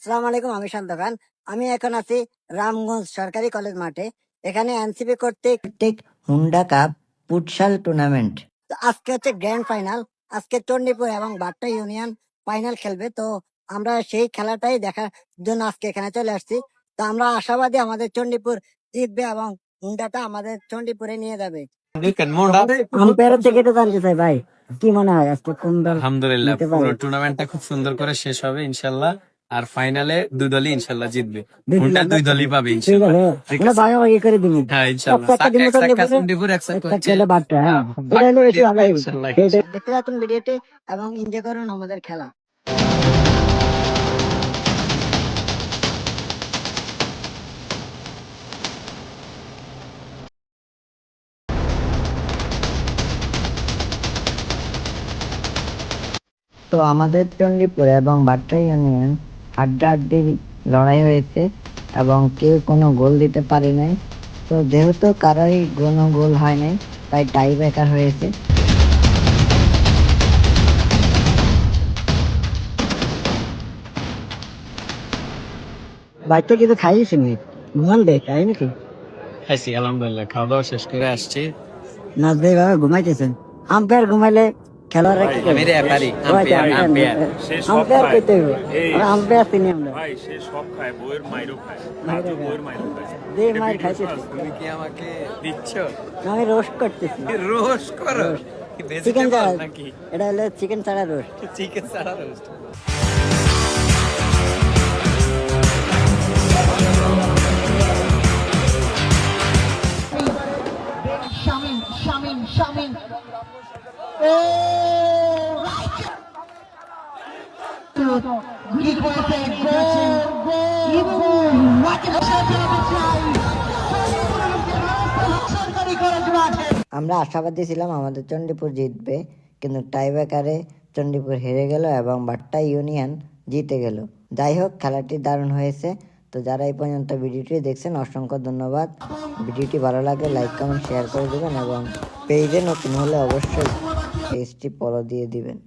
আসসালামু আলাইকুম, আমি শান্ত খান। আমি এখন আছি রামগঞ্জ সরকারি কলেজ মাঠে। এখানে এনসিপি কর্তৃক হুন্ডা কাপ ফুটসাল টুর্নামেন্ট। তো আজকে হচ্ছে গ্র্যান্ড ফাইনাল। আজকে চণ্ডীপুর এবং বাট্টা ইউনিয়ন ফাইনাল খেলবে। তো আমরা সেই খেলাটাই দেখার জন্য আজকে এখানে চলে আসছি। তো আমরা আশাবাদী আমাদের চণ্ডীপুর জিতবে এবং হুন্ডাটা আমাদের চণ্ডীপুরে নিয়ে যাবে। আম্পায়ারের থেকে তো জানতে চাই ভাই, কি মনে হয় আজকে কোন দল আলহামদুলিল্লাহ নিতে পুরো পারে? টুর্নামেন্টটা খুব সুন্দর করে শেষ হবে ইনশাল্লাহ। আর ফাইনালে দুই দলই ইনশাল্লাহ জিতবে। হুন্ডা দুই দলই পাবে ঠিক ইনশাল্লাহ। আছে, আমরা ভাগাভাগি করে দিব। হ্যাঁ ইনশাল্লাহ। একটা দিন এক সাইড চণ্ডীপুর, এক সাইড একটা হচ্ছে খেলে বাট্টা। হ্যাঁ, এটা হলো বেশি ভালো হবে। ইনশাল্লাহ। দেখতে থাকুন ভিডিওটি এবং এনজয় করুন আমাদের খেলা। তো আমাদের চণ্ডীপুর এবং বাট্টা ইউনিয়ন হাড্ডাহাড্ডি লড়াই হয়েছে এবং কেউ কোনো গোল দিতে পারে নাই। তো যেহেতু কারোই কোনো গোল হয় নাই, তাই টাই ব্রেকার হয়েছে। বাচ্চা কিছু খাইয়েছি নি, ঘুমান দেয় তাই নাকি? খাইছি আলহামদুলিল্লাহ, খাওয়া দাওয়া শেষ করে আসছি। নাচ ভাই বাবা ঘুমাইতেছেন। আম্পায়ার ঘুমাইলে খেলোয়াড়রা কি আমি করবে? রেফারি, ও আচ্ছা, আম্পায়ার। আম্পায়ার কইতে হবে। আমরা আম্পায়ার চিনি আমরা। ভাই সে সব খায়, বইয়ের মাইরও খায়, মাইরও রাজু খায়। বইয়ের মাইরও খায়। যে এটা মায়ের ভিডিও খাইতেছি, আছে। তুমি কি আমাকে দিচ্ছ? আমি রোস্ট করতেছি। রোস্ট করো? রোস্ট। কি চিকেন ভেজিটেবল ছাড়া, নাকি? এটা হলো চিকেন ছাড়া রোস্ট। চিকেন ছাড়া roast. Shamin. Oh, right. Good what a আমরা আশাবাদী ছিলাম আমাদের চণ্ডীপুর জিতবে, কিন্তু টাইব্রেকারে চণ্ডীপুর হেরে গেল এবং বাট্টা ইউনিয়ন জিতে গেল। যাই হোক, খেলাটি দারুণ হয়েছে। তো যারা এই পর্যন্ত ভিডিওটি দেখছেন অসংখ্য ধন্যবাদ। ভিডিওটি ভালো লাগলে লাইক কমেন্ট শেয়ার করে দেবেন এবং পেজে নতুন হলে অবশ্যই পেজটি ফলো দিয়ে দিবেন।